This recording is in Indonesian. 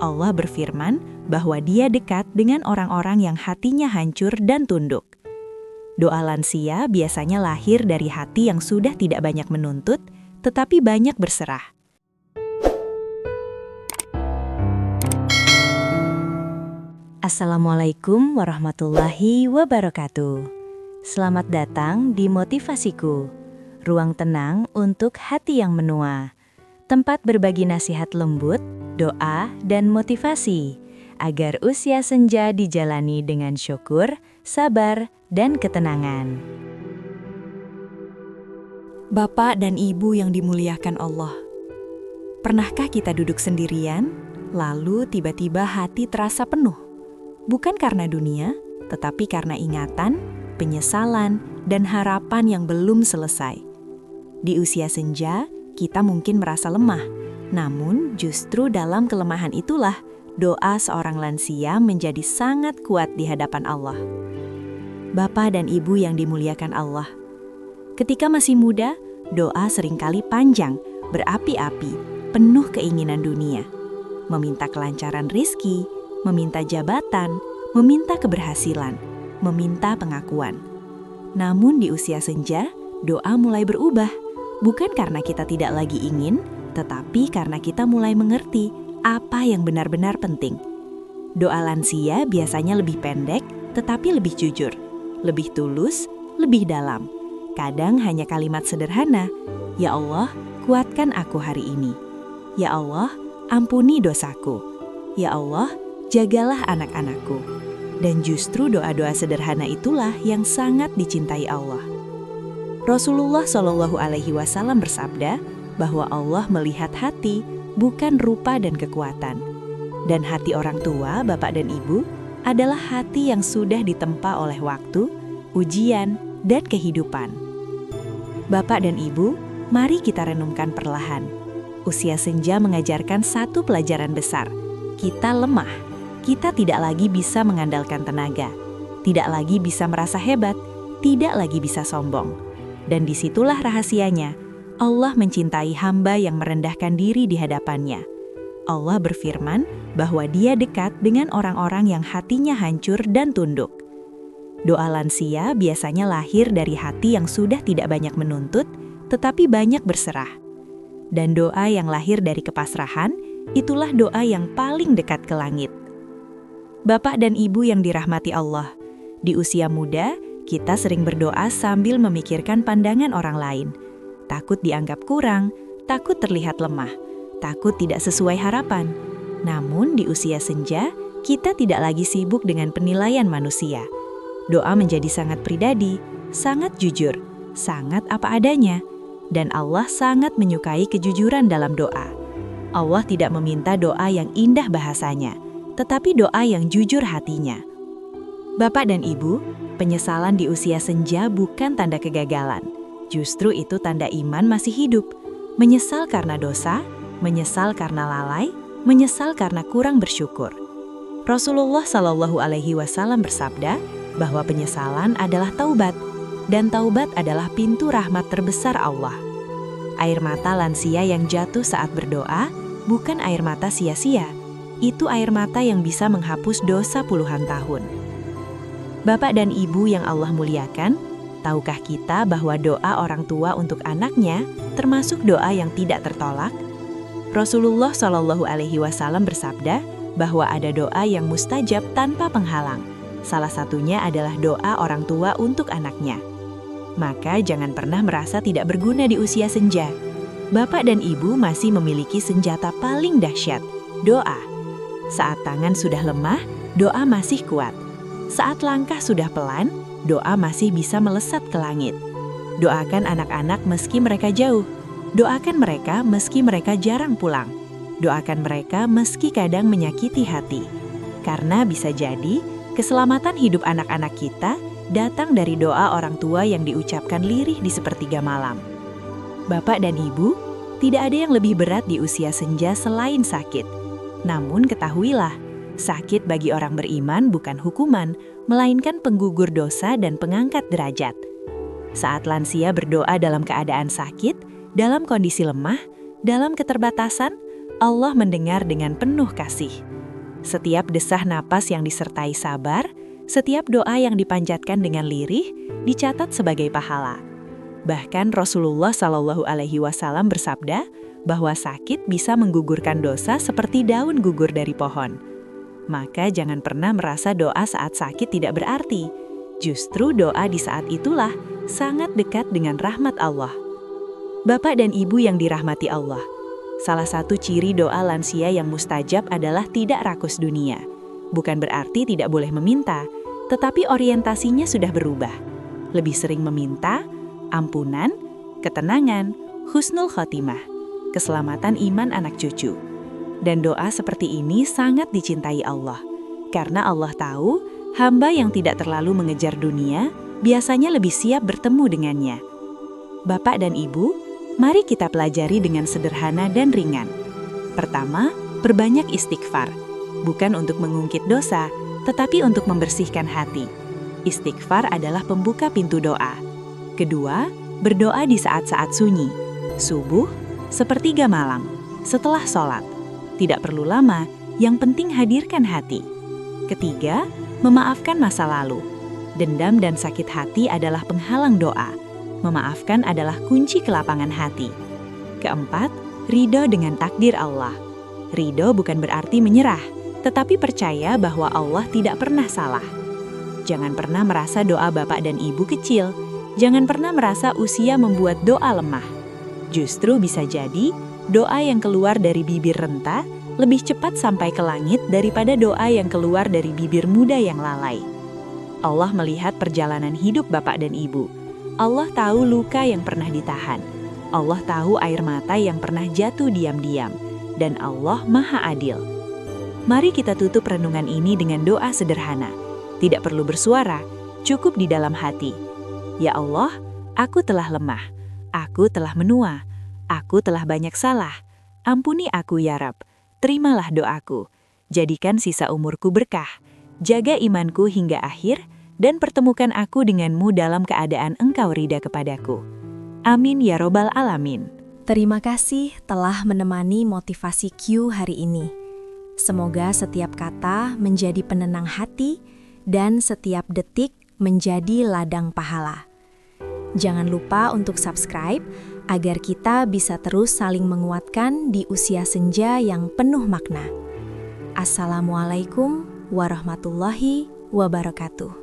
Allah berfirman bahwa Dia dekat dengan orang-orang yang hatinya hancur dan tunduk. Doa lansia biasanya lahir dari hati yang sudah tidak banyak menuntut, tetapi banyak berserah. Assalamualaikum warahmatullahi wabarakatuh. Selamat datang di Motivasiku, ruang tenang untuk hati yang menua. Tempat berbagi nasihat lembut, doa, dan motivasi, agar usia senja dijalani dengan syukur, sabar, dan ketenangan. Bapak dan Ibu yang dimuliakan Allah, pernahkah kita duduk sendirian, lalu tiba-tiba hati terasa penuh? Bukan karena dunia, tetapi karena ingatan, penyesalan, dan harapan yang belum selesai. Di usia senja, kita mungkin merasa lemah, namun justru dalam kelemahan itulah doa seorang lansia menjadi sangat kuat di hadapan Allah. Bapak dan Ibu yang dimuliakan Allah, ketika masih muda, doa seringkali panjang, berapi-api, penuh keinginan dunia. Meminta kelancaran rizki, meminta jabatan, meminta keberhasilan, meminta pengakuan. Namun di usia senja, doa mulai berubah. Bukan karena kita tidak lagi ingin, tetapi karena kita mulai mengerti apa yang benar-benar penting. Doa lansia biasanya lebih pendek, tetapi lebih jujur, lebih tulus, lebih dalam. Kadang hanya kalimat sederhana, "Ya Allah, kuatkan aku hari ini. Ya Allah, ampuni dosaku. Ya Allah, jagalah anak-anakku." Dan justru doa-doa sederhana itulah yang sangat dicintai Allah. Rasulullah Shallallahu Alaihi Wasallam bersabda bahwa Allah melihat hati, bukan rupa dan kekuatan. Dan hati orang tua, bapak dan ibu, adalah hati yang sudah ditempa oleh waktu, ujian, dan kehidupan. Bapak dan ibu, mari kita renungkan perlahan. Usia senja mengajarkan satu pelajaran besar. Kita lemah. Kita tidak lagi bisa mengandalkan tenaga. Tidak lagi bisa merasa hebat. Tidak lagi bisa sombong. Dan disitulah rahasianya, Allah mencintai hamba yang merendahkan diri di hadapannya. Allah berfirman bahwa Dia dekat dengan orang-orang yang hatinya hancur dan tunduk. Doa lansia biasanya lahir dari hati yang sudah tidak banyak menuntut, tetapi banyak berserah. Dan doa yang lahir dari kepasrahan, itulah doa yang paling dekat ke langit. Bapak dan Ibu yang dirahmati Allah, di usia muda, kita sering berdoa sambil memikirkan pandangan orang lain. Takut dianggap kurang, takut terlihat lemah, takut tidak sesuai harapan. Namun di usia senja, kita tidak lagi sibuk dengan penilaian manusia. Doa menjadi sangat pribadi, sangat jujur, sangat apa adanya. Dan Allah sangat menyukai kejujuran dalam doa. Allah tidak meminta doa yang indah bahasanya, tetapi doa yang jujur hatinya. Bapak dan Ibu, penyesalan di usia senja bukan tanda kegagalan. Justru itu tanda iman masih hidup. Menyesal karena dosa, menyesal karena lalai, menyesal karena kurang bersyukur. Rasulullah Shallallahu Alaihi Wasallam bersabda bahwa penyesalan adalah taubat, dan taubat adalah pintu rahmat terbesar Allah. Air mata lansia yang jatuh saat berdoa bukan air mata sia-sia. Itu air mata yang bisa menghapus dosa puluhan tahun. Bapak dan Ibu yang Allah muliakan, tahukah kita bahwa doa orang tua untuk anaknya termasuk doa yang tidak tertolak? Rasulullah Shallallahu Alaihi Wasallam bersabda bahwa ada doa yang mustajab tanpa penghalang. Salah satunya adalah doa orang tua untuk anaknya. Maka jangan pernah merasa tidak berguna di usia senja. Bapak dan Ibu masih memiliki senjata paling dahsyat, doa. Saat tangan sudah lemah, doa masih kuat. Saat langkah sudah pelan, doa masih bisa melesat ke langit. Doakan anak-anak meski mereka jauh. Doakan mereka meski mereka jarang pulang. Doakan mereka meski kadang menyakiti hati. Karena bisa jadi, keselamatan hidup anak-anak kita datang dari doa orang tua yang diucapkan lirih di sepertiga malam. Bapak dan Ibu, tidak ada yang lebih berat di usia senja selain sakit. Namun ketahuilah, sakit bagi orang beriman bukan hukuman, melainkan penggugur dosa dan pengangkat derajat. Saat lansia berdoa dalam keadaan sakit, dalam kondisi lemah, dalam keterbatasan, Allah mendengar dengan penuh kasih. Setiap desah napas yang disertai sabar, setiap doa yang dipanjatkan dengan lirih, dicatat sebagai pahala. Bahkan Rasulullah Shallallahu Alaihi Wasallam bersabda bahwa sakit bisa menggugurkan dosa seperti daun gugur dari pohon. Maka jangan pernah merasa doa saat sakit tidak berarti. Justru doa di saat itulah sangat dekat dengan rahmat Allah. Bapak dan Ibu yang dirahmati Allah, salah satu ciri doa lansia yang mustajab adalah tidak rakus dunia. Bukan berarti tidak boleh meminta, tetapi orientasinya sudah berubah. Lebih sering meminta ampunan, ketenangan, husnul khotimah, keselamatan iman anak cucu. Dan doa seperti ini sangat dicintai Allah. Karena Allah tahu, hamba yang tidak terlalu mengejar dunia biasanya lebih siap bertemu dengannya. Bapak dan Ibu, mari kita pelajari dengan sederhana dan ringan. Pertama, perbanyak istighfar. Bukan untuk mengungkit dosa, tetapi untuk membersihkan hati. Istighfar adalah pembuka pintu doa. Kedua, berdoa di saat-saat sunyi. Subuh, sepertiga malam, setelah sholat. Tidak perlu lama, yang penting hadirkan hati. Ketiga, memaafkan masa lalu. Dendam dan sakit hati adalah penghalang doa. Memaafkan adalah kunci kelapangan hati. Keempat, ridho dengan takdir Allah. Ridho bukan berarti menyerah, tetapi percaya bahwa Allah tidak pernah salah. Jangan pernah merasa doa Bapak dan Ibu kecil. Jangan pernah merasa usia membuat doa lemah. Justru bisa jadi, doa yang keluar dari bibir renta lebih cepat sampai ke langit daripada doa yang keluar dari bibir muda yang lalai. Allah melihat perjalanan hidup Bapak dan Ibu. Allah tahu luka yang pernah ditahan. Allah tahu air mata yang pernah jatuh diam-diam. Dan Allah Maha Adil. Mari kita tutup renungan ini dengan doa sederhana. Tidak perlu bersuara, cukup di dalam hati. Ya Allah, aku telah lemah. Aku telah menua. Aku telah banyak salah. Ampuni aku ya Rab. Terimalah doaku. Jadikan sisa umurku berkah. Jaga imanku hingga akhir, dan pertemukan aku denganmu dalam keadaan engkau ridha kepadaku. Amin ya robbal alamin. Terima kasih telah menemani motivasi Q hari ini. Semoga setiap kata menjadi penenang hati dan setiap detik menjadi ladang pahala. Jangan lupa untuk subscribe agar kita bisa terus saling menguatkan di usia senja yang penuh makna. Assalamualaikum warahmatullahi wabarakatuh.